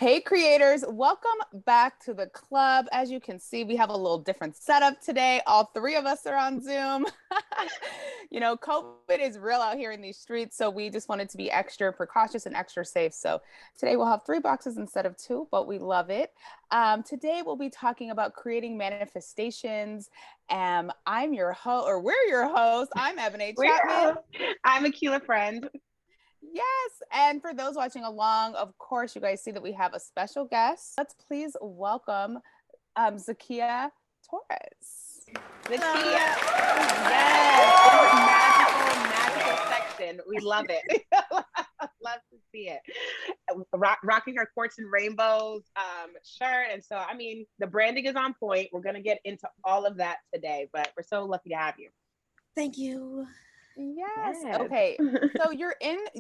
Hey creators, welcome back to the club. As you can see, we have a little different setup today. All three of us are on Zoom. COVID is real out here in these streets, so we just wanted to be extra precautious and extra safe. So today we'll have three boxes instead of two, but we love it. Today we'll be talking about creating manifestations. I'm your host, or we're your hosts. I'm Ebony Chapman. I'm Akila Friend. Yes. And for those watching along, of course, you guys see that we have a special guest. Let's please welcome Zakia Torres. Zakia. Yes. Magical section. We love it. Love to see it. Rocking her Quartz and Rainbows shirt. And so, the branding is on point. We're going to get into all of that today, but we're so lucky to have you. Thank you. Yes. Okay.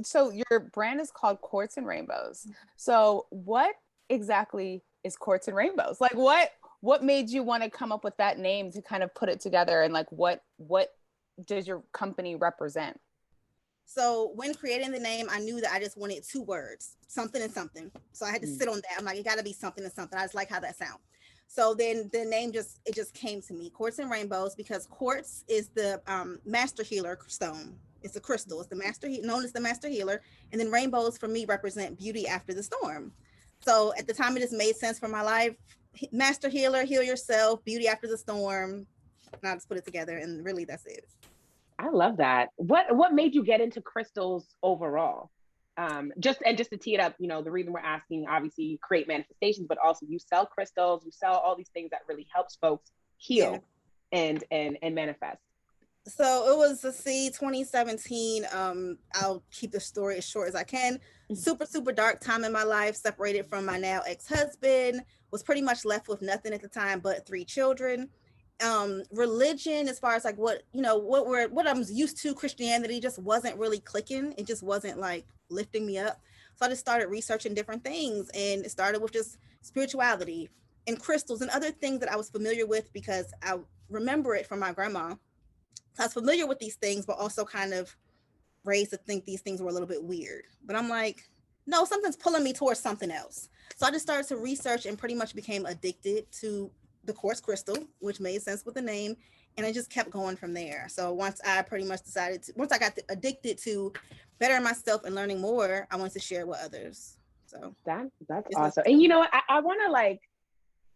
So your brand is called Quartz and Rainbows. So what exactly is Quartz and Rainbows? Like what made you want to come up with that name to kind of put it together, and like what does your company represent? So when creating the name, I knew that I just wanted two words, something and something. So I had to sit on that. I'm like, it got to be something and something. I just like how that sounds. So then the name just came to me, Quartz and Rainbows, because quartz is the master healer stone. It's a crystal. It's known as the master healer. And then rainbows for me represent beauty after the storm. So at the time, it just made sense for my life. Master healer, heal yourself, beauty after the storm. And I just put it together, and really that's it. I love that. What made you get into crystals overall? Just to tee it up, the reason we're asking, obviously you create manifestations, but also you sell crystals, you sell all these things that really helps folks heal and manifest. So it was 2017. I'll keep the story as short as I can. Super dark time in my life, separated from my now ex-husband, was pretty much left with nothing at the time but 3 children. Religion, as far as like what I'm used to, Christianity just wasn't really clicking. It just wasn't like lifting me up. So I just started researching different things, and it started with just spirituality and crystals and other things that I was familiar with because I remember it from my grandma. So I was familiar with these things, but also kind of raised to think these things were a little bit weird. But I'm like, no, something's pulling me towards something else. So I just started to research and pretty much became addicted to the quartz crystal, which made sense with the name, and I just kept going from there. So once I got addicted to bettering myself and learning more, I wanted to share with others. So that's awesome. And I want to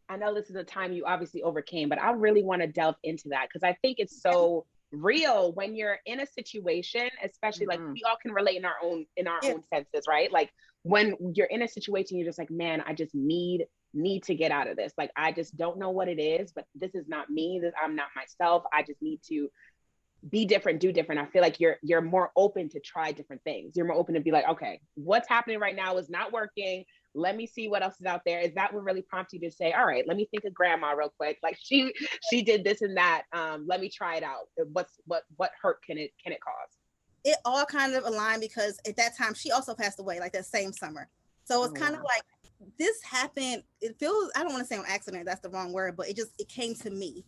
I know this is a time you obviously overcame, but I really want to delve into that because I think it's so real when you're in a situation, especially like we all can relate in our own senses, right? Like when you're in a situation, you're just like, man, I just need to get out of this. Like, I just don't know what it is, but this is not me. I'm not myself. I just need to be different, do different. I feel like you're more open to try different things. You're more open to be like, okay, what's happening right now is not working. Let me see what else is out there. Is that what really prompts you to say, all right, let me think of grandma real quick. Like she did this and that. Let me try it out. What hurt can it cause? It all kind of aligned because at that time she also passed away, like that same summer. So it's kind of like this happened. It feels, I don't want to say on accident, that's the wrong word, but it came to me.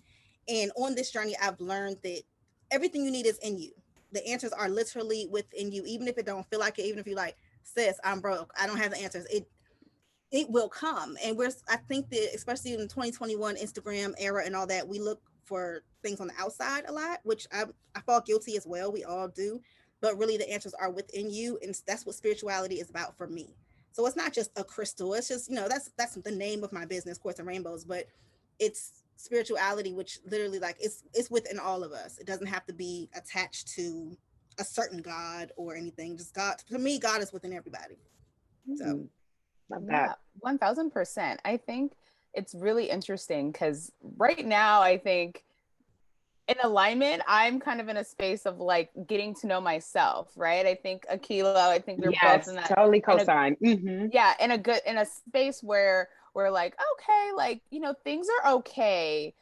And on this journey, I've learned that everything you need is in you. The answers are literally within you, even if it don't feel like it, even if you're like, sis, I'm broke, I don't have the answers. It will come. And I think that especially in the 2021 Instagram era and all that, we look for things on the outside a lot, which I fall guilty as well. We all do. But really the answers are within you. And that's what spirituality is about for me. So it's not just a crystal. It's just, that's the name of my business, Quartz and Rainbows, but it's spirituality, which literally like it's within all of us. It doesn't have to be attached to a certain God or anything. Just God, for me, God is within everybody. So yeah, 1000%. I think it's really interesting because right now I think in alignment, I'm kind of in a space of like getting to know myself, right? I think I think we're both in that totally co-sign. Yeah, in a space where we're like, okay, like, things are okay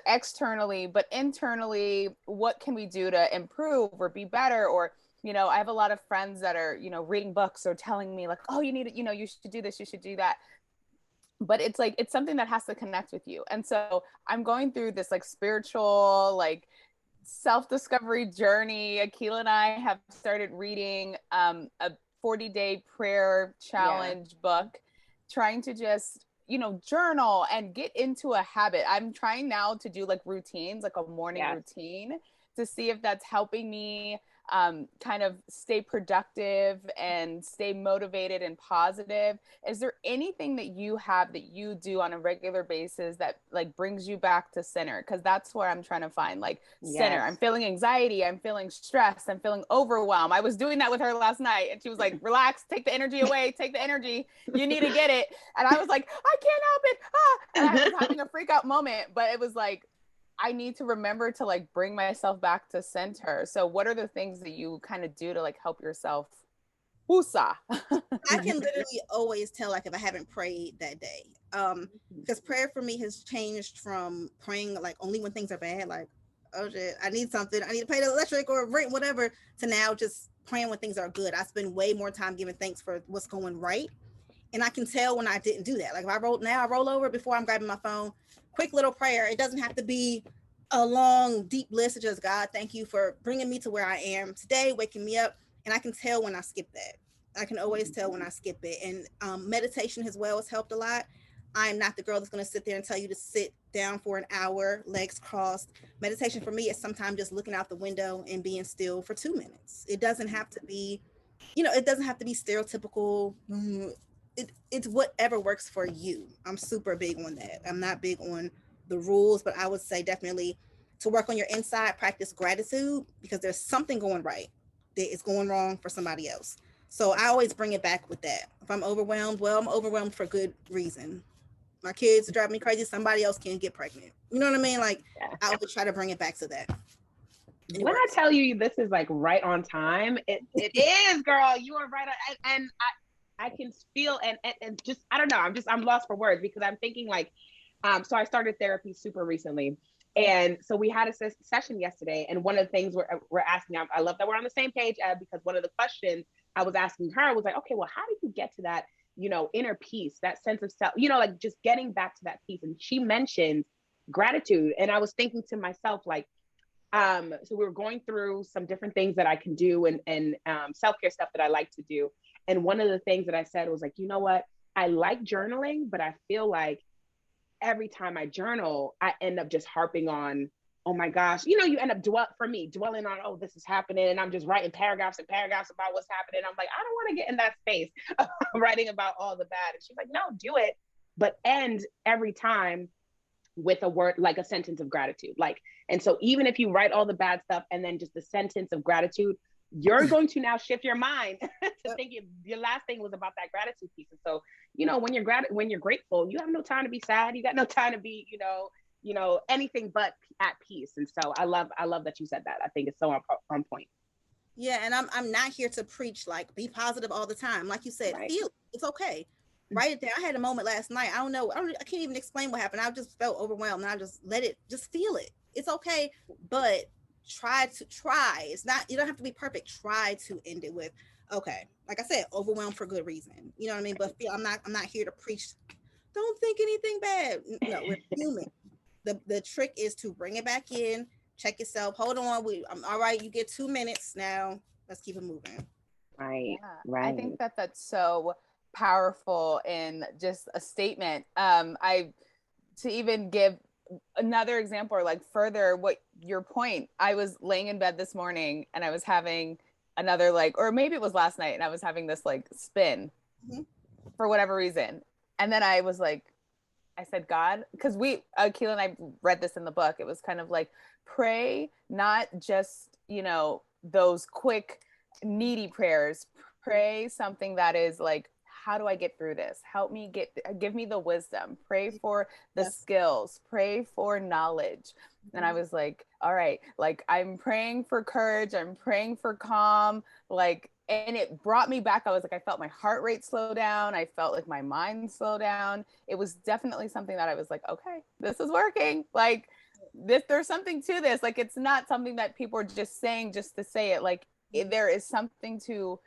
externally, but internally, what can we do to improve or be better? Or, I have a lot of friends that are, reading books or telling me like, oh, you need to, you should do this, you should do that. But it's like, it's something that has to connect with you. And so I'm going through this like spiritual, like self-discovery journey. Akila and I have started reading a 40-day prayer challenge book. trying to just, you know, journal and get into a habit. I'm trying now to do like routines, like a morning routine, to see if that's helping me kind of stay productive and stay motivated and positive. Is there anything that you have that you do on a regular basis that like brings you back to center? Because that's where I'm trying to find like center. I'm feeling anxiety, I'm feeling stressed, I'm feeling overwhelmed. I was doing that with her last night and she was like, relax, take the energy away, take the energy, you need to get it. And I was like, I can't help it, and I was having a freak out moment, but it was like, I need to remember to like bring myself back to center. So what are the things that you kind of do to like help yourself woosah? I can literally always tell like if I haven't prayed that day. Because prayer for me has changed from praying like only when things are bad, like, oh shit, I need something, I need to pay the electric or rent, whatever, to now just praying when things are good. I spend way more time giving thanks for what's going right. And I can tell when I didn't do that. Like if I roll over before I'm grabbing my phone, quick little prayer. It doesn't have to be a long, deep list. It's just, God, thank you for bringing me to where I am today, waking me up. And I can tell when I skip that. I can always tell when I skip it. And meditation as well has helped a lot. I'm not the girl that's going to sit there and tell you to sit down for an hour, legs crossed. Meditation for me is sometimes just looking out the window and being still for 2 minutes. It doesn't have to be, it doesn't have to be stereotypical. It's whatever works for you. I'm super big on that. I'm not big on the rules, but I would say definitely to work on your inside, practice gratitude, because there's something going right that is going wrong for somebody else. So I always bring it back with that. If I'm overwhelmed, well, I'm overwhelmed for good reason. My kids drive me crazy. Somebody else can get pregnant. You know what I mean? Like I always try to bring it back to that. When I tell you this is like right on time, it is, girl. You are right on, and I can feel and just I don't know. I'm lost for words because I'm thinking like, so I started therapy super recently, and so we had a session yesterday, and one of the things we're asking, I love that we're on the same page, because one of the questions I was asking her was like, okay, well, how did you get to that, inner peace, that sense of self, like just getting back to that peace? And she mentioned gratitude, and I was thinking to myself like, so we were going through some different things that I can do and self-care stuff that I like to do. And one of the things that I said was like, you know what? I like journaling, but I feel like every time I journal, I end up just harping on, oh my gosh, you end up dwelling on, oh, this is happening. And I'm just writing paragraphs and paragraphs about what's happening. I'm like, I don't want to get in that space of writing about all the bad. And she's like, no, do it. But end every time with a word, like a sentence of gratitude. And so even if you write all the bad stuff and then just the sentence of gratitude, you're going to now shift your mind to think your last thing was about that gratitude piece. And so, when you're grateful, you have no time to be sad. You got no time to be, anything but at peace. And so I love that you said that. I think it's so on point. Yeah. And I'm not here to preach, like, be positive all the time. Like you said, feel it's okay. Write it down. I had a moment last night. I don't know. I can't even explain what happened. I just felt overwhelmed and I just just feel it. It's okay. But try. It's not, you don't have to be perfect. Try to end it with, okay, like I said, overwhelmed for good reason. You know what I mean? But I'm not here to preach, don't think anything bad. No, we're human. The trick is to bring it back in, check yourself. Hold on. I'm all right. You get 2 minutes now. Let's keep it moving. Right. Yeah, Right. I think that's so powerful in just a statement. To even give another example or like further what your point, I was laying in bed this morning and I was having another or maybe it was last night, and I was having this spin for whatever reason. And then I was like, I said, God, because Keela and I read this in the book. It was kind of like, pray, not just, those quick, needy prayers. Pray something that is like, how do I get through this? Give me the wisdom. Pray for the skills. Pray for knowledge. And I was like, all right, I'm praying for courage. I'm praying for calm. And it brought me back. I was like, I felt my heart rate slow down. I felt like my mind slow down. It was definitely something that I was like, okay, this is working. There's something to this. It's not something that people are just saying just to say it. There is something to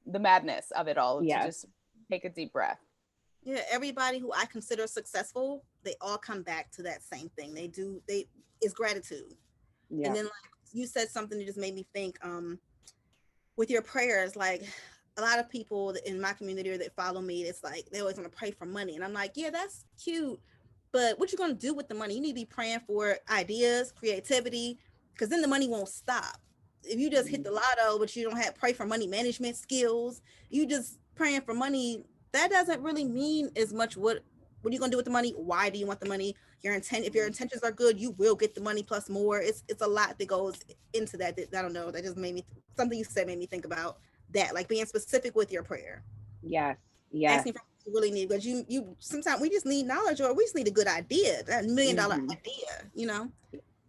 the madness of it all. To just take a deep breath. Yeah, everybody who I consider successful, they all come back to that same thing. It's gratitude. Yeah. And then you said something that just made me think, with your prayers, a lot of people in my community or that follow me, it's like they always want to pray for money. And I'm like, yeah, that's cute. But what you going to do with the money? You need to be praying for ideas, creativity, because then the money won't stop. If you just hit the lotto, but you don't have pray for money management skills, you just praying for money, that doesn't really mean as much. What are you going to do with the money? Why do you want the money? Your intent, if your intentions are good, you will get the money plus more. It's a lot that goes into that. I don't know. That just made me, something you said made me think about that, like being specific with your prayer. Yes. Yes. Asking for what you really need, because you sometimes we just need knowledge, or we just need a good idea, that $1 million idea, you know?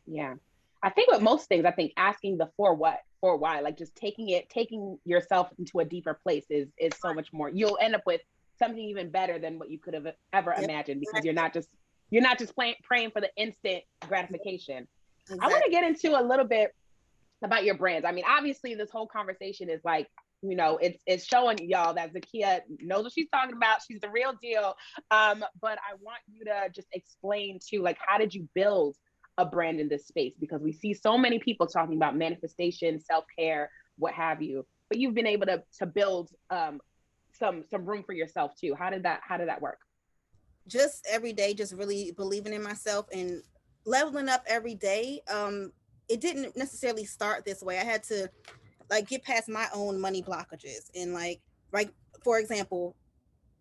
Yeah. I think with most things, I think asking the for what, for why, like just taking yourself into a deeper place is so much more. You'll end up with something even better than what you could have ever imagined, because you're not just praying for the instant gratification. Exactly. I want to get into a little bit about your brands. I mean, obviously this whole conversation is like, you know, it's showing y'all that Zakia knows what she's talking about. She's the real deal. But I want you to just explain too, like, how did you build a brand in this space? Because we see so many people talking about manifestation, self-care, what have you, but you've been able to build some room for yourself too. How did that work? Just every day, just really believing in myself and leveling up every day. It didn't necessarily start this way. I had to like get past my own money blockages, and like for example,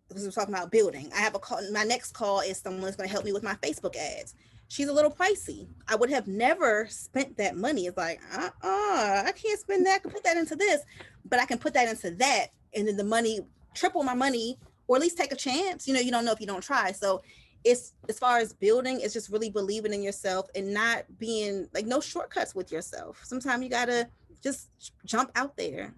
because we're talking about building, I have a call. My next call is someone that's going to help me with my Facebook ads. She's a little pricey. I would have never spent that money. It's like, I can't spend that. I can put that into this, but I can put that into that, and then the money, triple my money, or at least take a chance. You know, you don't know if you don't try. So it's, as far as building, it's just really believing in yourself and not being like, no shortcuts with yourself. Sometimes you gotta just jump out there,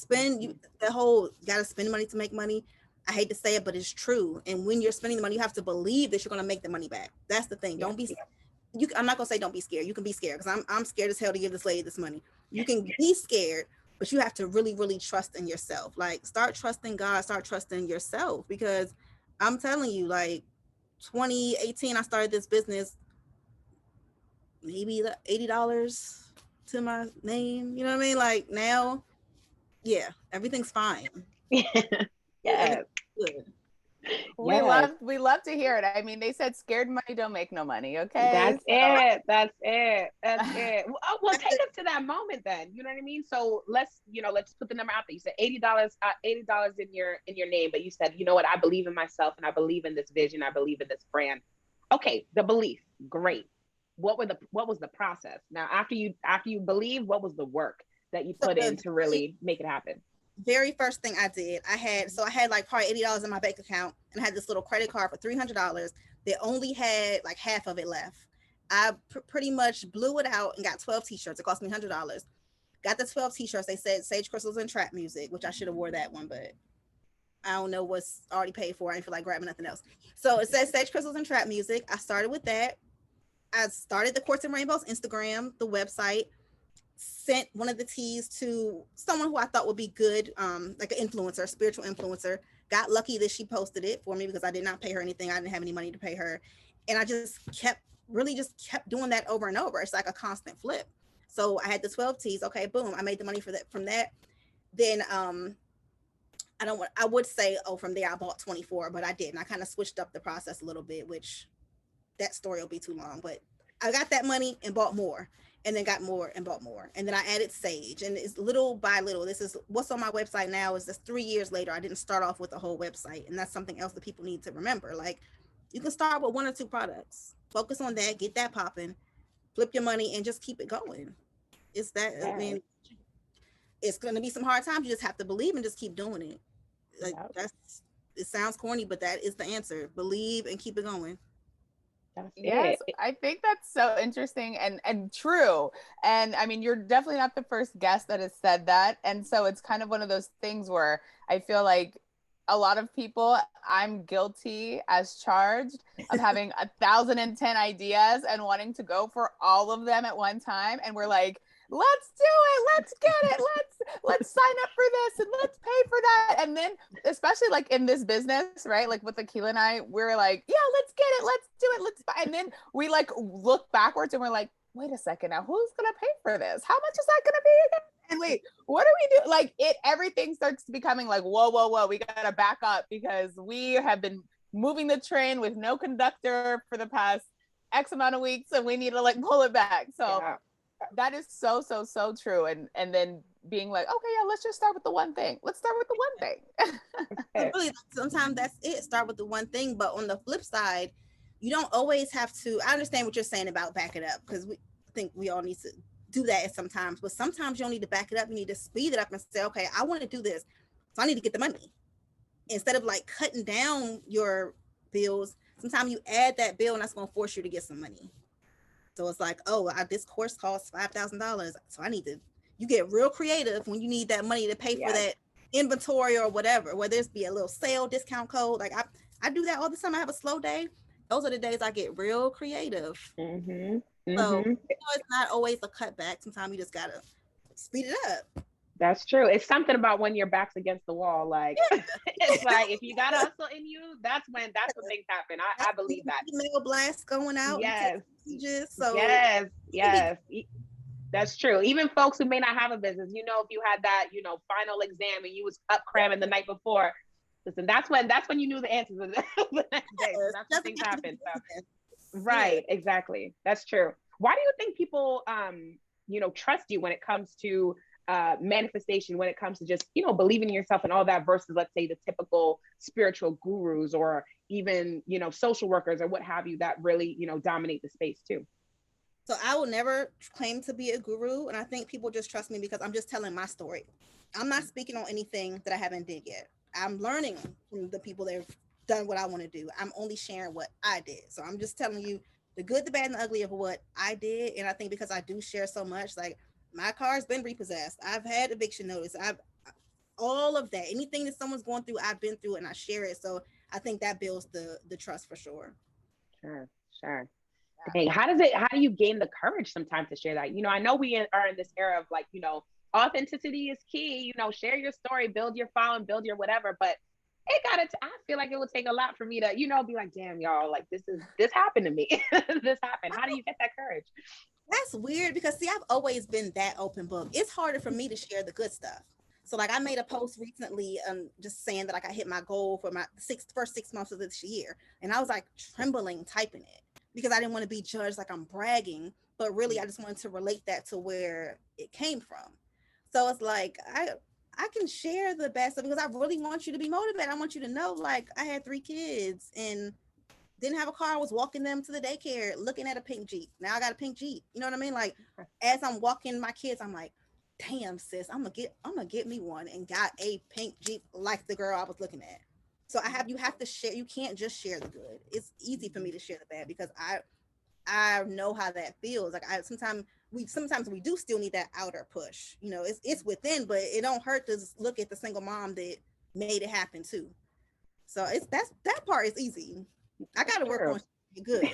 gotta spend money to make money. I hate to say it, but it's true. And when you're spending the money, you have to believe that you're going to make the money back. That's the thing. Don't be, I'm not going to say don't be scared. You can be scared, because I'm scared as hell to give this lady this money. You can be scared, but you have to really, really trust in yourself. Like, start trusting God, start trusting yourself, because I'm telling you, like 2018, I started this business, maybe $80 to my name. You know what I mean? Like now, yeah, everything's fine. Yes. Good. We love to hear it. I mean, they said scared money don't make no money. Okay. That's it. Well, take us to that moment then. You know what I mean? So let's put the number out there. You said $80, $80 in your name, but you said, you know what? I believe in myself, and I believe in this vision. I believe in this brand. Okay. The belief. Great. What was the process? Now, after you believe, what was the work that you put in to really make it happen? Very first thing I did, I had like probably $80 in my bank account, and I had this little credit card for $300 that only had like half of it left. I pretty much blew it out and got 12 t-shirts. It cost me $100. Got the 12 t-shirts. They said Sage Crystals and Trap Music, which I should have wore that one, but I don't know what's already paid for. I didn't feel like grabbing nothing else. So it says Sage Crystals and Trap Music. I started with that. I started the Quartz and Rainbows Instagram, the website. Sent one of the teas to someone who I thought would be good, like an influencer, spiritual influencer. Got lucky that she posted it for me, because I did not pay her anything. I didn't have any money to pay her. And I just kept doing that over and over. It's like a constant flip. So I had the 12 teas. Okay, boom. I made the money from that. Then I would say, from there I bought 24, but I didn't. I kind of switched up the process a little bit, which that story will be too long. But I got that money and bought more. And then got more and bought more. And then I added Sage, and it's little by little. This is what's on my website now. Is this 3 years later? I didn't start off with the whole website, and that's something else that people need to remember. Like, you can start with 1 or 2 products, focus on that, get that popping, flip your money, and just keep it going. It's that. I mean, it's going to be some hard times. You just have to believe and just keep doing it. Like, it sounds corny, but that is the answer. Believe and keep it going. Yes, I think that's so interesting and true. And I mean, you're definitely not the first guest that has said that. And so it's kind of one of those things where I feel like a lot of people, I'm guilty as charged of having 1,010 ideas and wanting to go for all of them at one time. And we're like, let's do it. Let's get it. Let's sign up for this and let's pay for that. And then especially like in this business, right? Like with Akila and I, we're like, yeah, let's get it. Let's do it. Let's buy. And then we like look backwards and we're like, wait a second now, who's going to pay for this? How much is that going to be again? And wait, what do we do? Like everything starts becoming like, whoa, whoa, whoa, we gotta back up because we have been moving the train with no conductor for the past X amount of weeks and we need to like pull it back. So that is so, so, so true. And then being like, okay, yeah, let's just start with the one thing. Let's start with the one thing. Really, sometimes that's it. Start with the one thing. But on the flip side, you don't always have to. I understand what you're saying about back it up because we think we all need to do that sometimes. But sometimes you don't need to back it up. You need to speed it up and say, okay, I want to do this, so I need to get the money. Instead of like cutting down your bills, sometimes you add that bill and that's going to force you to get some money. So it's like, oh, this course costs $5,000, so I need to. You get real creative when you need that money to pay for that inventory or whatever, whether it's be a little sale discount code. Like I do that all the time. I have a slow day. Those are the days I get real creative. So it's not always a cutback. Sometimes you just gotta speed it up. That's true. It's something about when your back's against the wall. Like it's like if you got a hustle in you, that's when things happen. I believe that. Email blasts going out. Yes. So yes. That's true. Even folks who may not have a business, if you had that, final exam and you was up cramming the night before, listen, that's when you knew the answers the next day. So that's when things happen. So. Right. Exactly. That's true. Why do you think people, trust you when it comes to manifestation, when it comes to just, believing in yourself and all that versus, let's say, the typical spiritual gurus or even, social workers or what have you that really, dominate the space too? So I will never claim to be a guru. And I think people just trust me because I'm just telling my story. I'm not speaking on anything that I haven't did yet. I'm learning from the people that have done what I want to do. I'm only sharing what I did. So I'm just telling you the good, the bad, and the ugly of what I did. And I think because I do share so much, like my car's been repossessed. I've had eviction notice. All of that. Anything that someone's going through, I've been through it and I share it. So I think that builds the trust for sure. Sure. Hey, how do you gain the courage sometimes to share that? I know we are in this era of like, authenticity is key, share your story, build your following, build your whatever, but I feel like it would take a lot for me to, be like, damn, y'all, like this happened to me. This happened. How do you get that courage? That's weird because see, I've always been that open book. It's harder for me to share the good stuff. So like I made a post recently just saying that like I hit my goal for my first 6 months of this year. And I was like trembling typing it because I didn't want to be judged like I'm bragging, but really I just wanted to relate that to where it came from. So it's like I can share the best because I really want you to be motivated. I want you to know like I had 3 kids and didn't have a car. I was walking them to the daycare looking at a pink Jeep. Now I got a pink Jeep. You know what I mean? Like as I'm walking my kids, I'm like, damn sis, I'm gonna get me one and got a pink Jeep like the girl I was looking at. So you have to share. You can't just share the good. It's easy for me to share the bad because I know how that feels. Like sometimes we do still need that outer push. It's within, but it don't hurt to look at the single mom that made it happen too. So that part is easy. I got to work on good.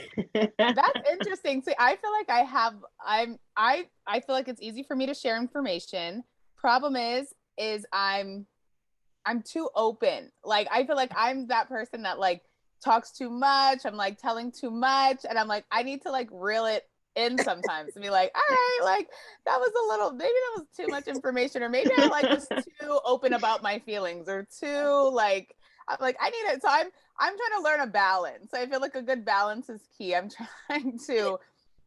That's interesting. See, I feel like I feel like it's easy for me to share information. Problem is I'm too open. Like I feel like I'm that person that like talks too much. I'm like telling too much, and I'm like I need to like reel it in sometimes and be like, all right, like that was maybe that was too much information, or maybe I like was too open about my feelings, or too like I'm like I need it. So I'm trying to learn a balance. I feel like a good balance is key. I'm trying to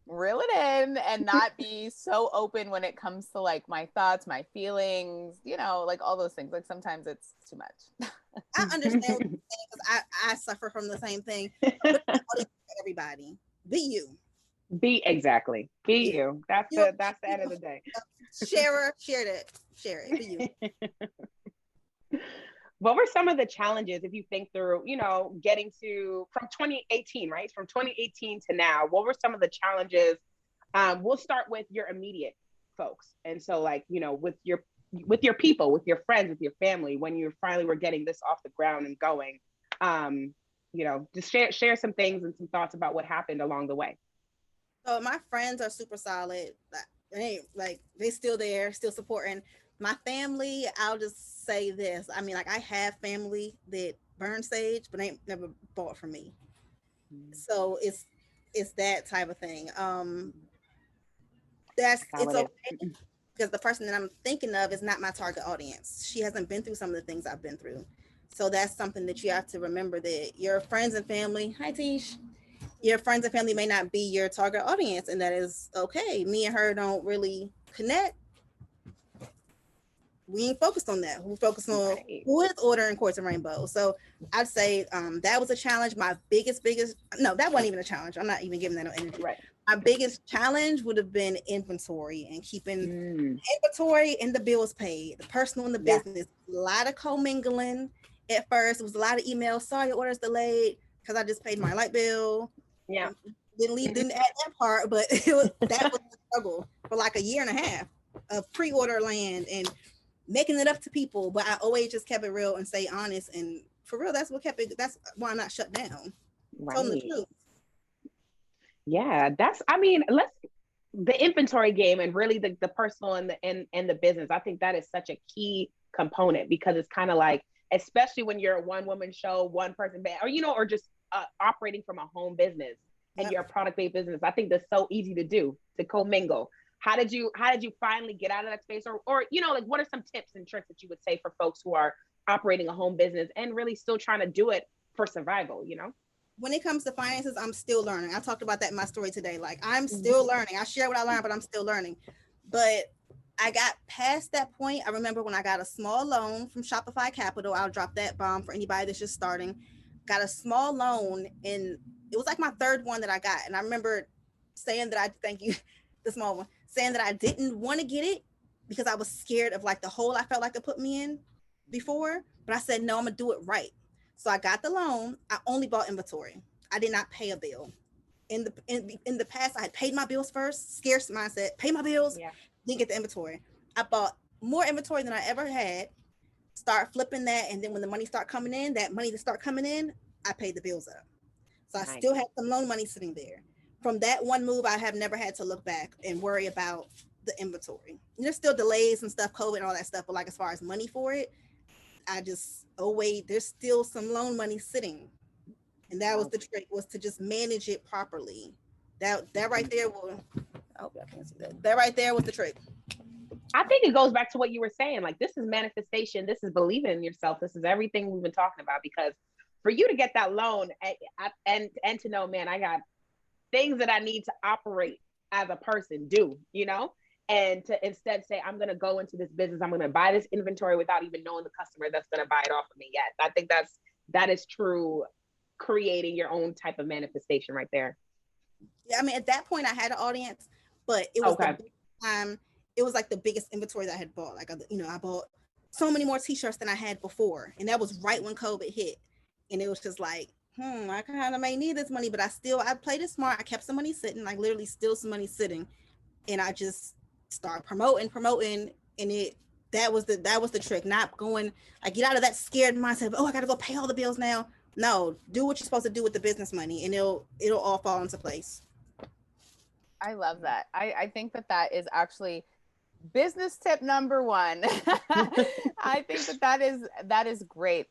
reel it in and not be so open when it comes to like my thoughts, my feelings, like all those things. Like sometimes it's too much. I understand what you're saying because I suffer from the same thing. But everybody, be you. Be you. That's the end of the day. Share it. Be you. What were some of the challenges, if you think through, getting from 2018, right? From 2018 to now, what were some of the challenges? We'll start with your immediate folks. And so like, with your people, with your friends, with your family, when you finally were getting this off the ground and going, just share some things and some thoughts about what happened along the way. So my friends are super solid. They still there, still supporting. My family, I'll just say this. I mean, like I have family that burn sage, but ain't never bought from me. So it's that type of thing. It's okay because the person that I'm thinking of is not my target audience. She hasn't been through some of the things I've been through. So that's something that you have to remember, that your friends and family, hi Tish, your friends and family may not be your target audience, and that is okay. Me and her don't really connect. We ain't focused on that. We focused on who is ordering Quartz and Rainbows. So I'd say that was a challenge. My biggest, no, that wasn't even a challenge. I'm not even giving that no energy. Right. My biggest challenge would have been inventory and keeping inventory and the bills paid, the personal and the business. A lot of commingling at first. It was a lot of emails. Sorry, your order's delayed because I just paid my light bill. Yeah. Didn't add that part, but that was a struggle for like a year and a half of pre-order land and making it up to people. But I always just kept it real and stay honest. And for real, that's what kept it. That's why I'm not shut down. Right. Telling the truth. Yeah, the inventory game and really the personal and the business. I think that is such a key component, because it's kind of like, especially when you're a one woman show, one person band, or just operating from a home business and you're a product based business. I think that's so easy to do, to commingle. How did you finally get out of that space, or like, what are some tips and tricks that you would say for folks who are operating a home business and really still trying to do it for survival? When it comes to finances, I'm still learning. I talked about that in my story today. Like, I'm still learning. I share what I learned, but I'm still learning. But I got past that point. I remember when I got a small loan from Shopify Capital. I'll drop that bomb for anybody that's just starting. Got a small loan, and it was like my third one that I got. And I remember saying that thank you, the small one, saying that I didn't want to get it because I was scared of like the hole I felt like it put me in before. But I said, no, I'm gonna do it right. So I got the loan. I only bought inventory. I did not pay a bill. In the past, I had paid my bills first. Scarce mindset. Pay my bills. Yeah. Didn't get the inventory. I bought more inventory than I ever had. Start flipping that, and then when the money start coming in, I paid the bills up. So I still had some loan money sitting there. From that one move, I have never had to look back and worry about the inventory. There's still delays and stuff, COVID and all that stuff, but like as far as money for it, I just, there's still some loan money sitting. And that was the trick, was to just manage it properly. That right there I hope y'all can't see that. That right there was the trick. I think it goes back to what you were saying. Like, this is manifestation. This is believing in yourself. This is everything we've been talking about. Because for you to get that loan and to know, man, I got things that I need to operate as a person and to instead say, I'm going to go into this business, I'm going to buy this inventory without even knowing the customer that's going to buy it off of me yet. I think that is true, creating your own type of manifestation right there. Yeah, I mean, at that point I had an audience, but it was it was like the biggest inventory that I had bought. Like, I bought so many more t-shirts than I had before. And that was right when COVID hit. And it was just like, I kind of may need this money, but I played it smart. I kept some money sitting, like literally still some money sitting. And I just started promoting. And that was the trick. Not going, I get out of that scared mindset of, I got to go pay all the bills now. No, do what you're supposed to do with the business money, and it'll all fall into place. I love that. I think that is actually business tip number one. I think that is great.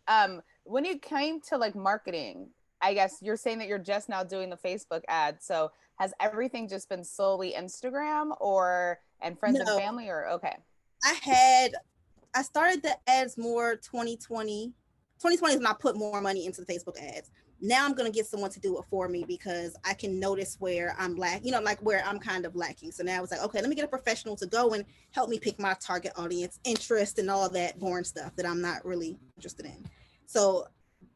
When it came to like marketing, I guess you're saying that you're just now doing the Facebook ads. So has everything just been solely Instagram and friends and family, or okay? I started the ads more 2020. 2020 is when I put more money into the Facebook ads. Now I'm going to get someone to do it for me because I can notice where I'm lacking, like where I'm kind of lacking. So now it's like, okay, let me get a professional to go and help me pick my target audience, interest, and all that boring stuff that I'm not really interested in. So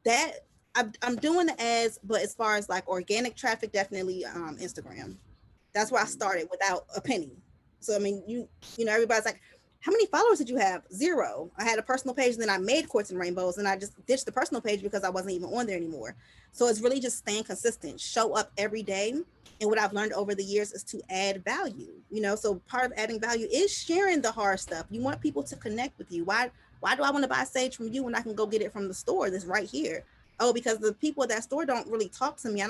that I'm doing the ads, but as far as like organic traffic, definitely Instagram. That's where I started without a penny. So I mean, everybody's like, how many followers did you have? 0. I had a personal page, and then I made Quartz and Rainbows, and I just ditched the personal page because I wasn't even on there anymore. So it's really just staying consistent, show up every day. And what I've learned over the years is to add value, so part of adding value is sharing the hard stuff. You want people to connect with you. Why do I want to buy sage from you when I can go get it from the store that's right here? Oh, because the people at that store don't really talk to me.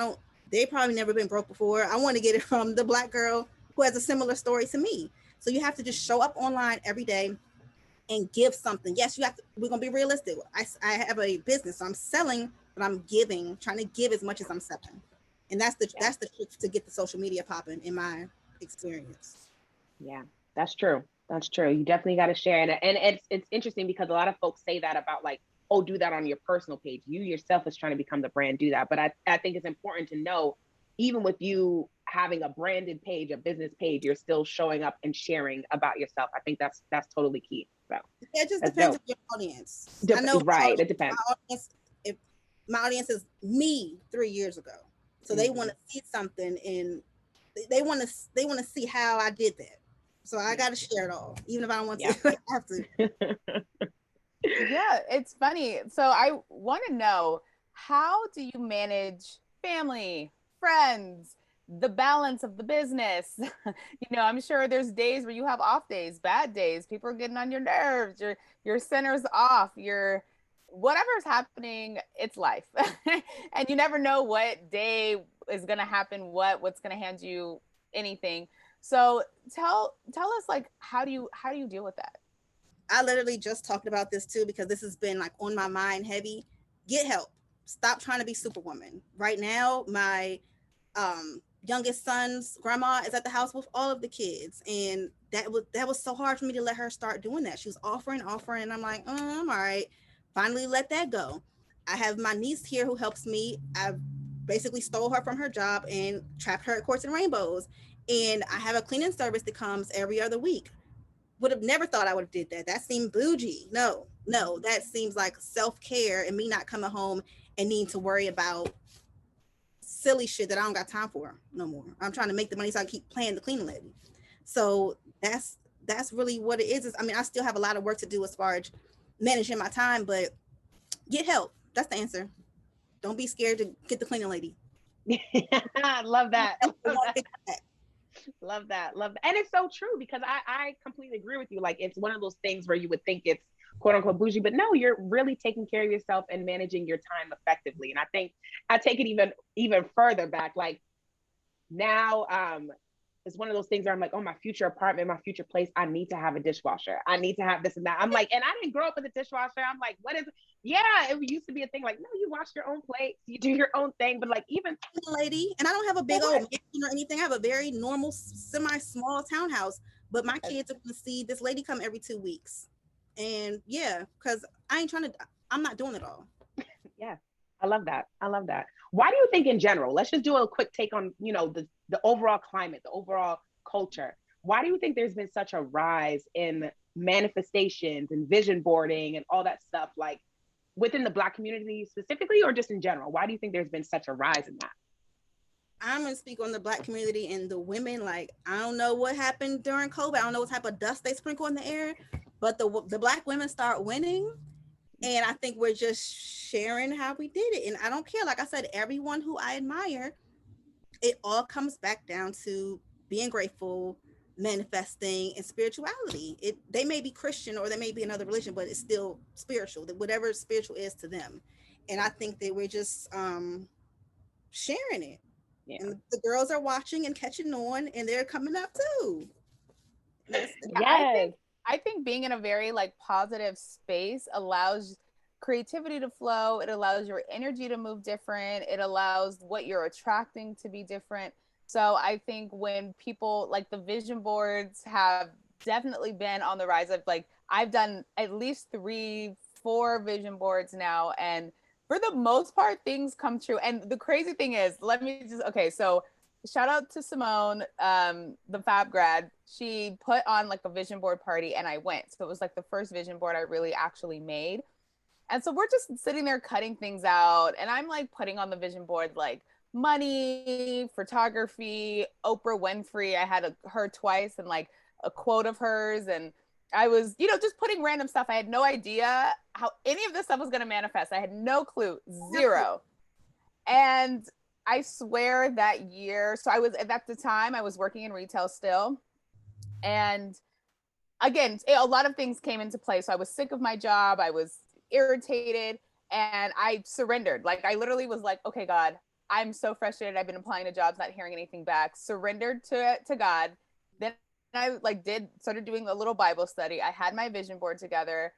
They probably never been broke before. I want to get it from the Black girl who has a similar story to me. So you have to just show up online every day and give something. Yes, we're going to be realistic. I have a business, so I'm selling, but I'm trying to give as much as I'm selling. And that's the trick to get the social media popping, in my experience. Yeah, that's true. That's true. You definitely got to share. And it's interesting because a lot of folks say that about like, oh, do that on your personal page. You yourself is trying to become the brand, do that. But I think it's important to know, even with you having a branded page, a business page, you're still showing up and sharing about yourself. I think that's totally key. So it just that's depends dope. on your audience. I know Right. It depends. my audience, if my audience is me 3 years ago. So they want to see something and they want to see how I did that. So I got to share it all, even if I don't want to. I have to. Yeah, it's funny. So I want to know, how do you manage family, friends, the balance of the business? I'm sure there's days where you have off days, bad days, people are getting on your nerves, your center's off, your whatever's happening, it's life. And you never know what day is going to happen, what's going to hand you anything. So tell us, like, how do you deal with that? I literally just talked about this too because this has been like on my mind heavy. Get help. Stop trying to be Superwoman. Right now, my youngest son's grandma is at the house with all of the kids, and that was so hard for me to let her start doing that. She was offering, and I'm like, I'm all right. Finally, let that go. I have my niece here who helps me. I basically stole her from her job and trapped her at Quartz and Rainbows, and I have a cleaning service that comes every other week. Would have never thought I would have did that. That seemed bougie. No, that seems like self-care and me not coming home and needing to worry about silly shit that I don't got time for no more. I'm trying to make the money so I can keep playing the cleaning lady. So that's really what it is. I mean, I still have a lot of work to do as far as managing my time, but get help. That's the answer. Don't be scared to get the cleaning lady. I love that. Love that. And it's so true because I completely agree with you. Like, it's one of those things where you would think it's quote unquote bougie, but no, you're really taking care of yourself and managing your time effectively. And I think I take it even further back. Like now, it's one of those things where I'm like, oh, my future apartment, my future place, I need to have a dishwasher. I need to have this and that. I'm like, and I didn't grow up with a dishwasher. I'm like, what is it? Yeah, it used to be a thing. Like, no, you wash your own plates, you do your own thing. But like, even lady, and I don't have a big old mansion or anything. I have a very normal, semi-small townhouse. But my kids are going to see this lady come every 2 weeks, and yeah, because I'm not doing it all. Yeah, I love that. Why do you think in general? Let's just do a quick take on the overall climate, the overall culture. Why do you think there's been such a rise in manifestations and vision boarding and all that stuff, like within the Black community specifically, or just in general? Why do you think there's been such a rise in that? I'm going to speak on the Black community and the women. Like, I don't know what happened during COVID. I don't know what type of dust they sprinkle in the air, but the Black women start winning. And I think we're just sharing how we did it. And I don't care. Like I said, everyone who I admire, it all comes back down to being grateful, manifesting, and spirituality. They may be Christian or they may be another religion, but it's still spiritual, whatever spiritual is to them. And I think that we're just sharing it. Yeah. And the girls are watching and catching on, and they're coming up too. Yes. I think being in a very like positive space allows creativity to flow. It allows your energy to move different. It allows what you're attracting to be different. So I think when people like the vision boards have definitely been on the rise. Of like, I've done at least 3-4 vision boards now, and for the most part, things come true. And the crazy thing is, so shout out to Simone, the Fab grad. She put on like a vision board party and I went. So it was like the first vision board I really actually made. And so we're just sitting there cutting things out. And I'm like putting on the vision board like money, photography, Oprah Winfrey. I had her twice and like a quote of hers. And I was, just putting random stuff. I had no idea how any of this stuff was going to manifest. I had no clue, zero. And I swear that year, so I was at the time I was working in retail still. And again, a lot of things came into play. So I was sick of my job. I was irritated and I surrendered. Like I literally was like, okay, God, I'm so frustrated. I've been applying to jobs, not hearing anything back. Surrendered to God. Then I started doing a little Bible study. I had my vision board together.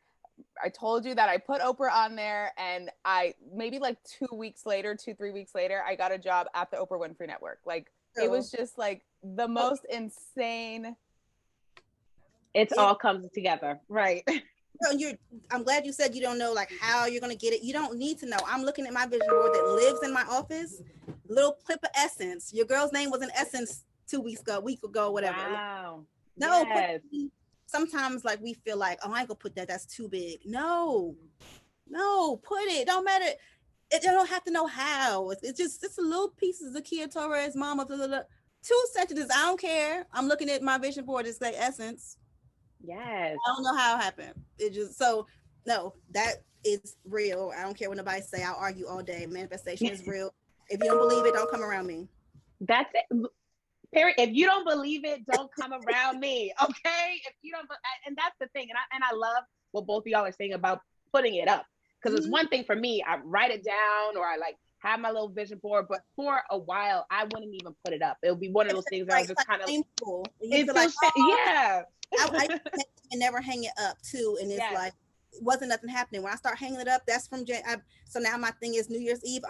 I told you that I put Oprah on there, and I maybe like 3 weeks later, I got a job at the Oprah Winfrey Network. Like it was just like the most insane. It's all comes together. Right. I'm glad you said you don't know like how you're gonna get it. You don't need to know. I'm looking at my vision board that lives in my office. Little clip of Essence. Your girl's name was in Essence 2 weeks ago, a week ago, whatever. Wow. No, yes. Sometimes like we feel like, oh, I ain't gonna put that. That's too big. No, put it. Don't matter. It don't have to know how. It's a little piece of Zakia Torres, mama. 2 sentences. I don't care. I'm looking at my vision board. It's like Essence. Yes. I don't know how it happened. It just no, that is real. I don't care what nobody say. I'll argue all day. Manifestation is real. If you don't believe it, don't come around me. That's it. Period. If you don't believe it, don't come around me. Okay. If you don't, and that's the thing. And I love what both of y'all are saying about putting it up. Because it's one thing for me, I write it down or I like have my little vision board, but for a while, I wouldn't even put it up. It would be one of those things where I was just kind of, yeah. I never hang it up too. And it's like, it wasn't nothing happening. When I start hanging it up, that's from so now my thing is New Year's Eve.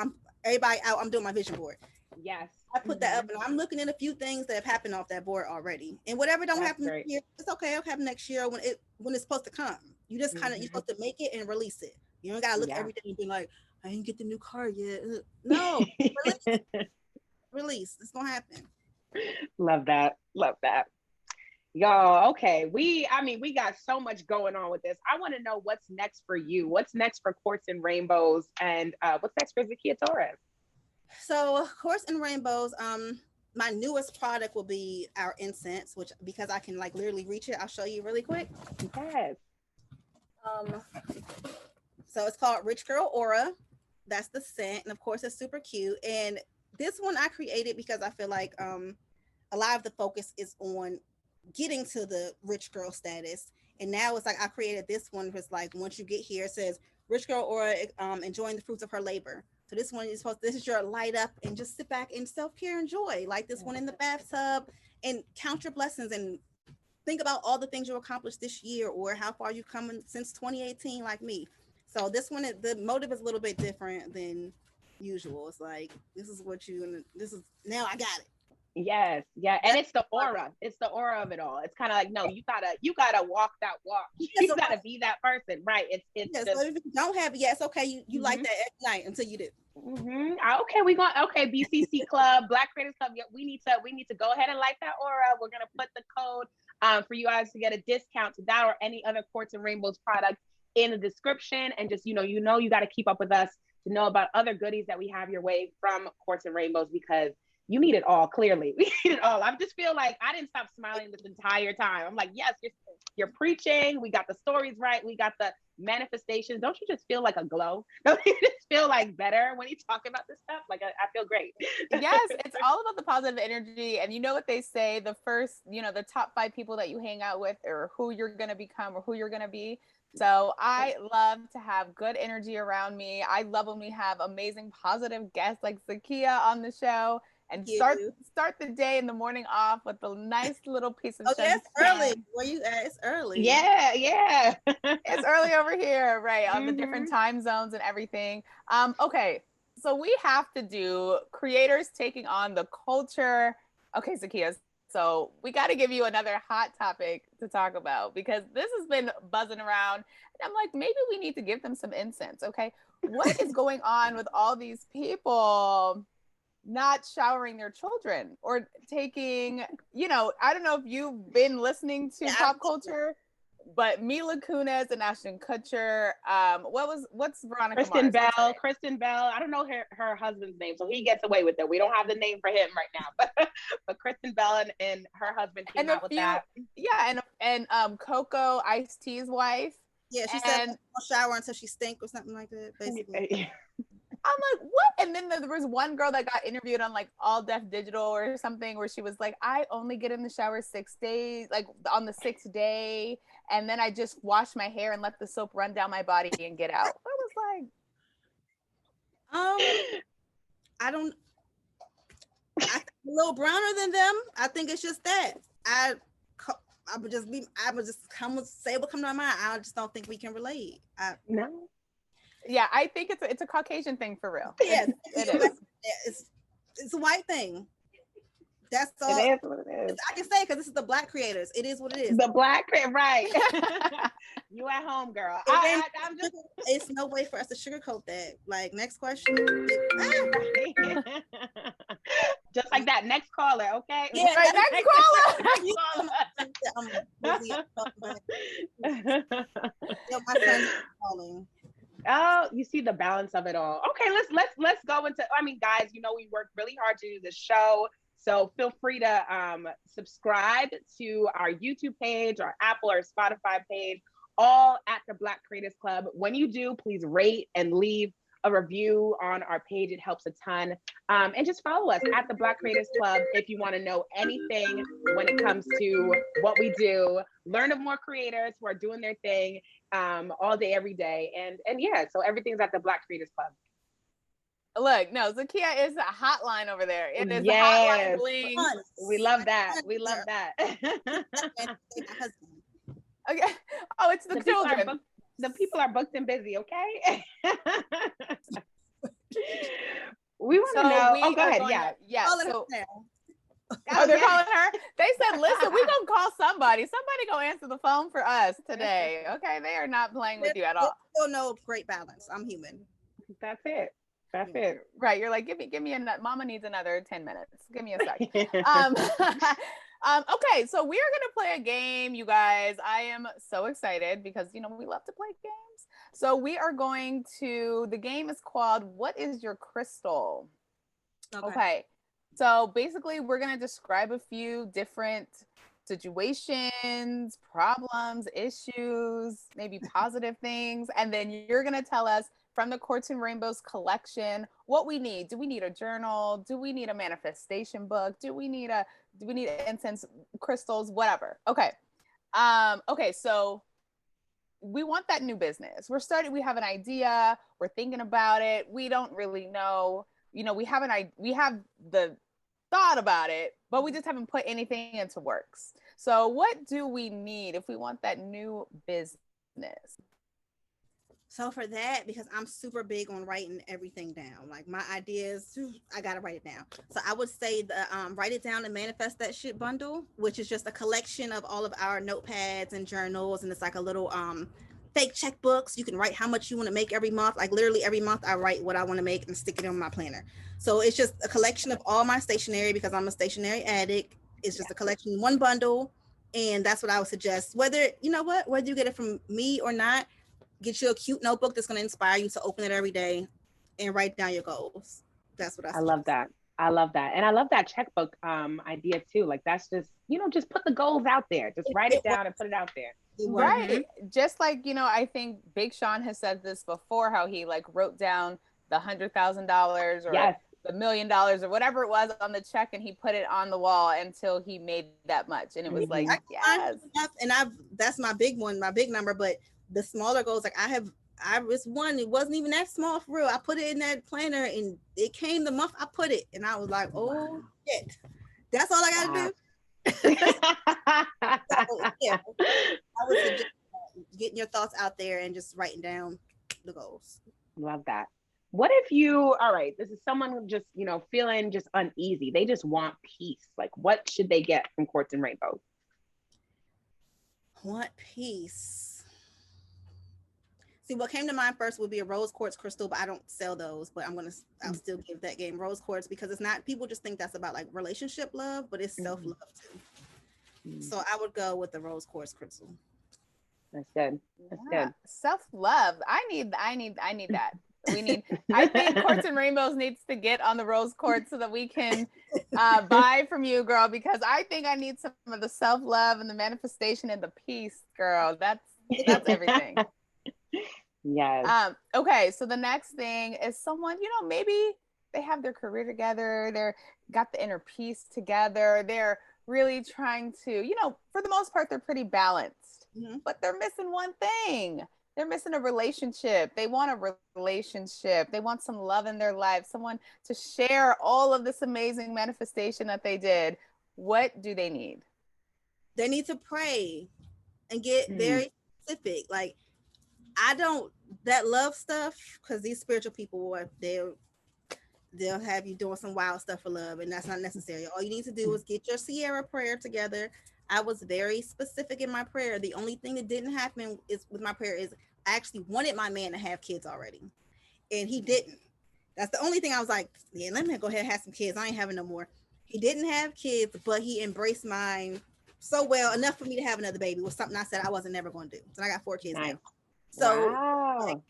Everybody out, I'm doing my vision board. Yes. I put that up and I'm looking at a few things that have happened off that board already. And whatever don't happen this year, it's okay. It'll happen next year when it's supposed to come. You just kind of, you're supposed to make it and release it. You don't gotta look every day and be like, I didn't get the new car yet. No, release. It's gonna happen. Love that. Y'all, okay. We got so much going on with this. I want to know what's next for you. What's next for Quartz and Rainbows, and what's next for Zakia Torres? So, Quartz and Rainbows, my newest product will be our incense, which because I can like literally reach it, I'll show you really quick. Yes. So it's called Rich Girl Aura. That's the scent, and of course it's super cute. And this one I created because I feel like a lot of the focus is on getting to the rich girl status, and now it's like I created this one was like once you get here, it says Rich Girl Aura, enjoying the fruits of her labor. So this one is this is your light up and just sit back and self-care enjoy, like this one in the bathtub, and count your blessings and think about all the things you accomplished this year or how far you've come since 2018 like me. So this one, the motive is a little bit different than usual. It's like this is now I got it. Yes, yeah, and it's the aura. It's the aura of it all. It's kind of like, no, you gotta walk that walk. You gotta be that person, right? It's just, so if you don't have it, it's okay. You like that at night until you do. Okay, okay, BCC Club, Black Creators Club. Yeah, we need to go ahead and light that aura. We're gonna put the code for you guys to get a discount to that or any other Quartz and Rainbows product in the description. And just you got to keep up with us to know about other goodies that we have your way from Quartz and Rainbows, because you need it all. Clearly we need it all. I just feel like I didn't stop smiling this entire time. I'm like, yes, you're preaching. We got the stories right. We got the manifestations. Don't you just feel like a glow? Don't you just feel like better when you talk about this stuff? Like I feel great. Yes, it's all about the positive energy. And you know what they say, the first, the top 5 people that you hang out with or who you're going to become or who you're going to be. So I love to have good energy around me. I love when we have amazing positive guests like Zakia on the show. And start the day in the morning off with a nice little piece of sunshine. It's early. Where you at? It's early. Yeah. It's early over here, right? On the different time zones and everything. Okay, so we have to do creators taking on the culture. Okay, Zakia, so we got to give you another hot topic to talk about because this has been buzzing around. And I'm like, maybe we need to give them some incense, okay? What is going on with all these people not showering their children or taking, I don't know if you've been listening to pop culture, but Mila Kunis and Ashton Kutcher, what's Veronica Kristen Mars? Bell. Kristen Bell. I don't know her husband's name, so he gets away with it. We don't have the name for him right now, but Kristen Bell and her husband came out with that. Yeah, and Coco, Ice-T's wife. Yeah, she said don't shower until she stink or something like that, basically. I'm like, what? And then there was one girl that got interviewed on like All Def Digital or something where she was like, I only get in the shower 6 days, like on the 6th day. And then I just wash my hair and let the soap run down my body and get out. I was like, I'm a little browner than them. I think it's just that. I would just say what comes to my mind. I just don't think we can relate. No. Yeah, I think it's a Caucasian thing for real. Yeah, it is. It's a white thing. That's all. It is what it is. I can say because this is the Black creators. It is what it is. The Black, right? You at home, girl. I'm just. It's no way for us to sugarcoat that. Like, next question. Just like that. Next caller, okay? Yeah, right, next caller. I'm busy. My son's calling. Oh, you see the balance of it all. Okay, let's go into. I mean, guys, you know we worked really hard to do this show, so feel free to subscribe to our YouTube page, our Apple or Spotify page, all at the Black Creators Club. When you do, please rate and leave a review on our page. It helps a ton. And just follow us at the Black Creators Club if you want to know anything when it comes to what we do. Learn of more creators who are doing their thing all day, every day. And yeah, so everything's at the Black Creators Club. Look, no, Zakia is a hotline over there. It is yes. a hotline bling. We love that. We love that. Okay. Oh, it's the children. The people are booked and busy, okay? We want to know. Go ahead. Yeah. So, oh, they're calling her. They said, "Listen, we're gonna call somebody. Somebody go answer the phone for us today." Okay, they are not playing with you at all. Still no great balance. I'm human. That's it. That's it. Right. You're like, give me Mama needs another 10 minutes. Give me a sec. Okay, so we are gonna play a game, you guys. I am so excited because we love to play games. So we are going to. The game is called "What is Your Crystal?" Okay. So basically, we're gonna describe a few different situations, problems, issues, maybe positive things, and then you're gonna tell us from the Quartz and Rainbows collection what we need. Do we need a journal? Do we need a manifestation book? Do we need incense crystals? Whatever. Okay. Okay, so we want that new business. We have an idea, we're thinking about it. We don't really know. We have the thought about it, but we just haven't put anything into works. So what do we need if we want that new business? So for that, because I'm super big on writing everything down, like my ideas, I gotta write it down. So I would say the Write It Down and Manifest That Shit bundle, which is just a collection of all of our notepads and journals, and it's like a little fake checkbooks. You can write how much you want to make every month. Like literally every month, I write what I want to make and stick it in my planner. So it's just a collection of all my stationery because I'm a stationery addict. It's just a collection, one bundle, and that's what I would suggest. Whether whether you get it from me or not. Get you a cute notebook that's going to inspire you to open it every day and write down your goals. That's what I love that. I love that. And I love that checkbook idea too. Like that's just, just put the goals out there. Just write it down and put it out there. Right. Just like, I think Big Sean has said this before, how he like wrote down the $100,000 or yes. the $1 million or whatever it was on the check, and he put it on the wall until he made that much. And it was like, yes. And that's my big one, my big number. But the smaller goals, like I was one, it wasn't even that small for real. I put it in that planner and it came the month I put it, and I was like, oh shit, that's all I gotta do. So, yeah, I would suggest getting your thoughts out there and just writing down the goals. Love that. What if this is someone who just, feeling just uneasy. They just want peace. Like what should they get from Quartz and Rainbows? Want peace. See, what came to mind first would be a rose quartz crystal, but I don't sell those, but I'll still give that game rose quartz because it's not, people just think that's about like relationship love, but it's self-love too. So I would go with the rose quartz crystal. That's good. That's good. Self-love. I need that. I think Quartz and Rainbows needs to get on the rose quartz so that we can buy from you, girl, because I think I need some of the self-love and the manifestation and the peace, girl. That's everything. Yes. Okay, so the next thing is someone, maybe they have their career together, they're got the inner peace together, they're really trying to, for the most part, they're pretty balanced, but they're missing one thing. They're missing a relationship. They want a relationship. They want some love in their life, someone to share all of this amazing manifestation that they did. What do they need? They need to pray and get very specific. Like, that love stuff, because these spiritual people they'll have you doing some wild stuff for love, and that's not necessary. All you need to do is get your Sierra prayer together. I was very specific in my prayer. The only thing that didn't happen is with my prayer is I actually wanted my man to have kids already, and he didn't. That's the only thing I was like, yeah, let me go ahead and have some kids. I ain't having no more. He didn't have kids, but he embraced mine so well enough for me to have another baby. Was something I said I wasn't never going to do. So I got 4 kids now. So wow.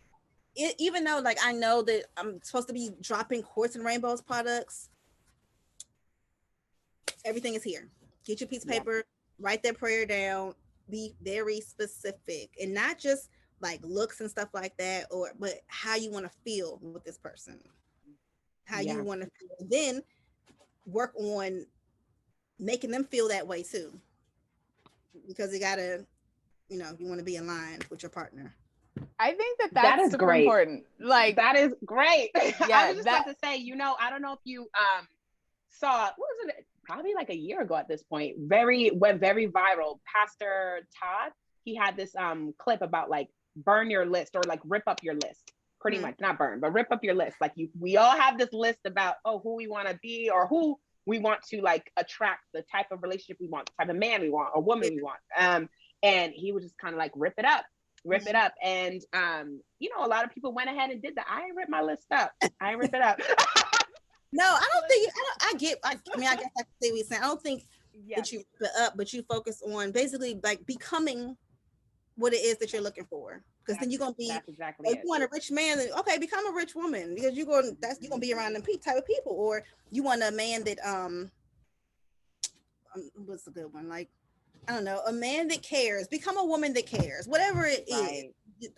even though like I know that I'm supposed to be dropping Quartz and Rainbows products, everything is here. Get your piece of paper, write that prayer down, be very specific, and not just like looks and stuff like that, but how you want to feel with this person, how you want to feel. Then work on making them feel that way too, because you gotta, you want to be in line with your partner. I think that's super great. Important. Like that is great. Yeah, I was just about to say, I don't know if you saw, what was it? Probably like a year ago at this point. Went very viral. Pastor Todd, he had this clip about like burn your list, or like rip up your list. Pretty much, not burn, but rip up your list. Like we all have this list about who we want to be, or who we want to like attract, the type of relationship we want, the type of man we want, or woman we want. And he was just kind of like rip it up. And a lot of people went ahead and did that. I ain't rip my list up. I ain't rip it up. No, I don't think I guess I can say what you're saying. I don't think that you rip it up, but you focus on basically like becoming what it is that you're looking for. Because then you're gonna be, exactly if you want a rich man, then okay, become a rich woman, because you're gonna be around them type of people. Or you want a man that what's a good one? Like, I don't know, a man that cares. Become a woman that cares. Whatever it is.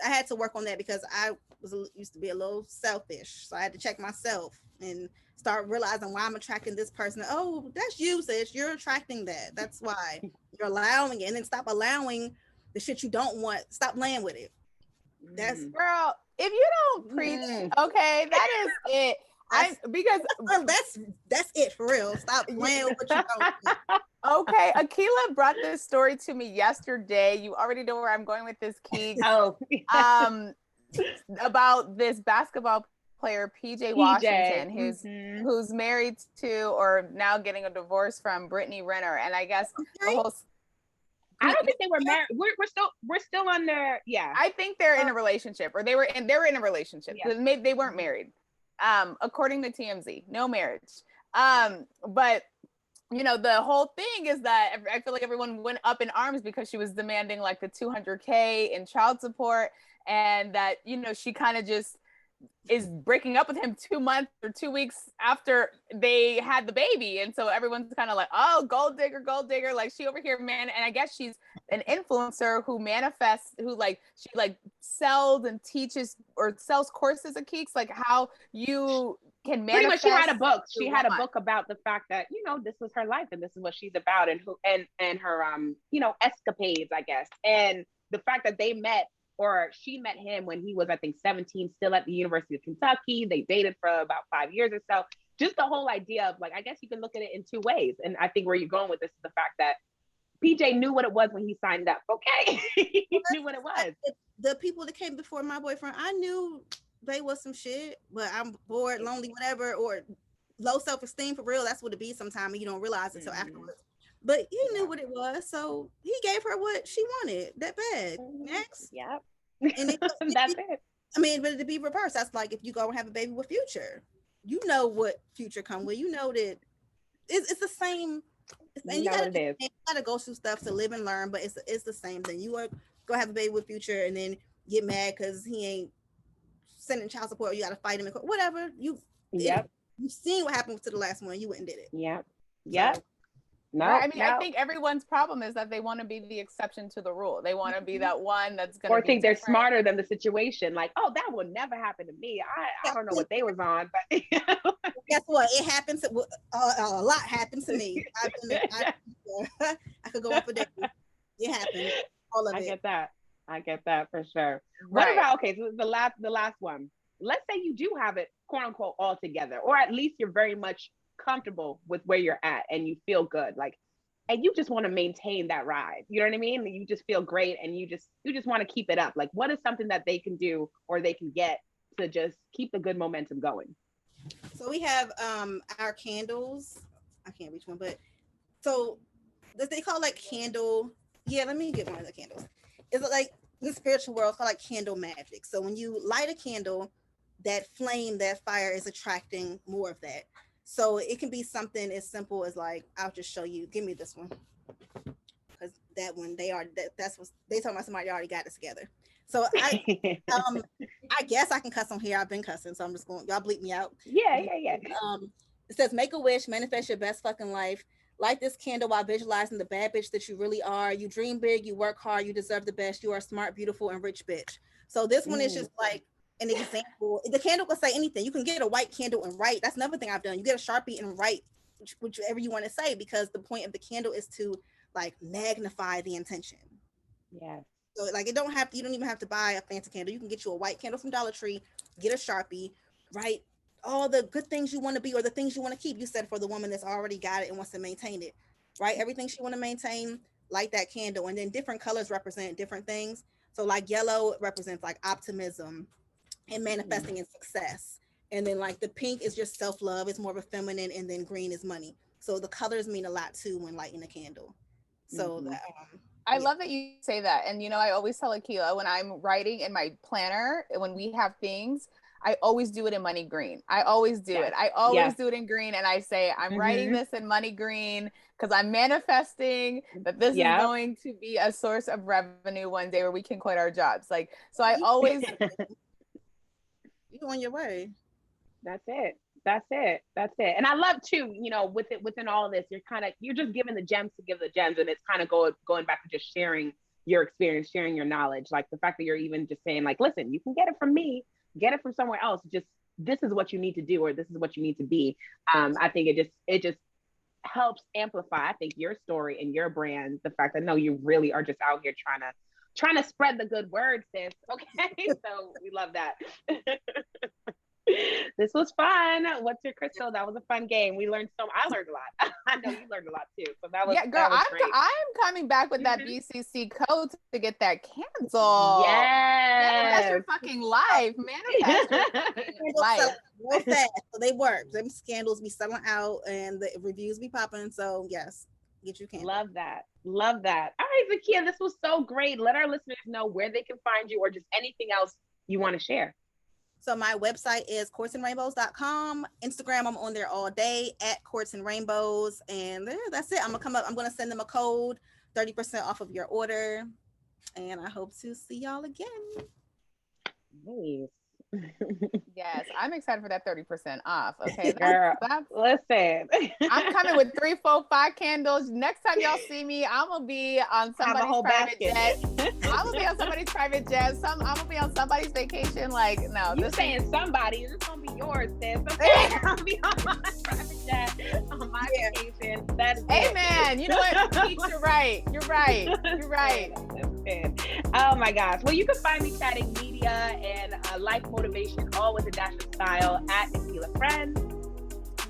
I had to work on that because I used to be a little selfish, so I had to check myself and start realizing why I'm attracting this person. Oh, that's you, sis. You're attracting that. That's why you're allowing it. And then stop allowing the shit you don't want. Stop playing with it. That's girl. If you don't preach, okay, that is it. That's it for real. Stop playing with what you don't. Okay, Akila brought this story to me yesterday. You already know where I'm going with this, Key. About this basketball player, PJ Washington, who's married to, or now getting a divorce from, Brittany Renner. And I guess the whole. I don't think they were married. We're still under. Yeah, I think they're in a relationship, or they were in a relationship. Yeah. Maybe they weren't married. According to TMZ, no marriage. But the whole thing is that I feel like everyone went up in arms because she was demanding like the $200K in child support, and that she kind of just is breaking up with him 2 months or 2 weeks after they had the baby. And so everyone's kind of like, oh, gold digger, like she over here, man. And I guess she's an influencer who manifests, who like she like sells and teaches or sells courses at Keeks, like how you can manifest. Pretty much, she had a book. She had a book about the fact that this was her life and this is what she's about, and her escapades, I guess. And the fact that they met, or she met him when he was, I think, 17, still at the University of Kentucky. They dated for about 5 years or so. Just the whole idea of like, I guess you can look at it in two ways. And I think where you're going with this is the fact that PJ knew what it was when he signed up. Okay. He knew what it was. The people that came before my boyfriend, I knew they was some shit, but I'm bored, lonely, whatever, or low self-esteem for real. That's what it be sometimes, and you don't realize it until afterwards. But he knew what it was, so he gave her what she wanted that bad. Next. Yep. And that's it. I mean, but to be reversed, that's like if you go and have a baby with Future, you know what Future come with. You know that it's the same. And you gotta go through stuff to live and learn, but it's the same thing. You want to go have a baby with Future and then get mad because he ain't sending child support. You gotta fight him and whatever. You've seen what happened to the last one. You went and did it. Yep. No, I think everyone's problem is that they want to be the exception to the rule. They want to be that one that's going to, or think they're smarter than the situation. Like, oh, that will never happen to me. I don't know what they was on, but guess what? It happens. A lot happens to me. I could go up a day. It happens. All of it. I get that for sure. What about, okay, so the last one. Let's say you do have it, quote unquote, all together, or at least you're very much comfortable with where you're at and you feel good, like, and you just want to maintain that ride, you know what I mean? You just feel great and you just want to keep it up. Like, what is something that they can do or they can get to just keep the good momentum going? So So we have our candles. I can't reach one, but so they call like candle. Yeah, let me get one of the candles. It's like in the spiritual world, it's called like candle magic. So when you light a candle, that flame, that fire is attracting more of that. So it can be something as simple as like, I'll just show you. Give me this one. Because that one, that's what they talking about. Somebody already got it together. So I guess I can cuss on here. I've been cussing, so I'm just going, y'all bleep me out. Yeah. It says, make a wish, manifest your best fucking life. Light this candle while visualizing the bad bitch that you really are. You dream big, you work hard, you deserve the best. You are smart, beautiful, and rich bitch. So this one is just like an example. The candle can say anything. You can get a white candle and write. That's another thing I've done. You get a Sharpie and write whichever you want to say, because the point of the candle is to like magnify the intention. Yeah. So like you don't even have to buy a fancy candle. You can get you a white candle from Dollar Tree, get a Sharpie, write all the good things you want to be or the things you want to keep. You said for the woman that's already got it and wants to maintain it, right? Everything she want to maintain, light that candle. And then different colors represent different things. So like yellow represents like optimism and manifesting and success. And then like the pink is just self-love. It's more of a feminine, and then green is money. So the colors mean a lot too when lighting a candle. So that, I love that you say that. And, you know, I always tell Zakia when I'm writing in my planner, when we have things, I always do it in money green. I always do it. I always do it in green. And I say, I'm writing this in money green because I'm manifesting that this is going to be a source of revenue one day where we can quit our jobs. Like, so I always. You're on your way. That's it. And I love too, you know, within all of this, you're just giving the gems to give the gems. And it's kind of going back to just sharing your experience, sharing your knowledge. Like the fact that you're even just saying like, listen, you can get it from me, get it from somewhere else. Just, this is what you need to do, or this is what you need to be. I think it just helps amplify, I think, your story and your brand. The fact that no, you really are just out here trying to spread the good word, sis. Okay. So we love that. This was fun. What's your crystal? That was a fun game. I learned a lot. I know you learned a lot too. So that was, girl, that was great. I'm coming back with that BCC code to get that cancel. Yes. Manifest your fucking life. Manifest your fucking life. Real fast. So they work. Them scandals be selling out and the reviews be popping. So yes, get your candle. Love that. All right, Zakia, this was so great. Let our listeners know where they can find you or just anything else you want to share. So my website is quartzandrainbows.com. Instagram, I'm on there all day at Quartz and Rainbows. And that's it. I'm going to send them a code, 30% off of your order. And I hope to see y'all again. Nice. Yes, I'm excited for that 30% off. Okay, girl, listen. I'm coming with 3, 4, 5 candles. Next time y'all see me, I'm gonna be on somebody's private jet. I'm gonna be on somebody's private jet. I'm gonna be on somebody's vacation. Like, no, you saying somebody? It's gonna be yours, sis. Okay, I'll be on my private jet on my vacation. That's amen. You know what, Peach, you're right. You're right. Oh my gosh. Well, you can find me chatting media and life motivation, all with a dash of style, at Nikila Friends.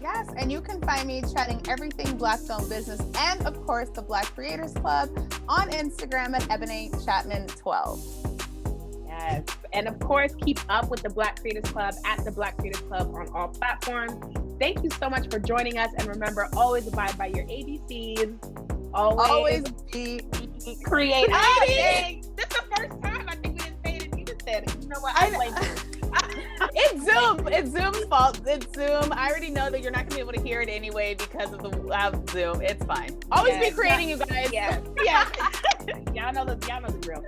Yes, and you can find me chatting everything Black film business and, of course, the Black Creators Club on Instagram at Ebony Chapman 12. Yes, and of course, keep up with the Black Creators Club at the Black Creators Club on all platforms. Thank you so much for joining us, and remember, always abide by your ABCs. Always be creative. This is the first time I think we didn't say it, and you just said it. You know what? I blame you. It's Zoom. It's Zoom's fault. It's Zoom. I already know that you're not gonna be able to hear it anyway because of the Zoom. It's fine. Always be creating, you guys. Yeah. Y'all know the drill.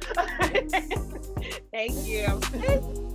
Thank you.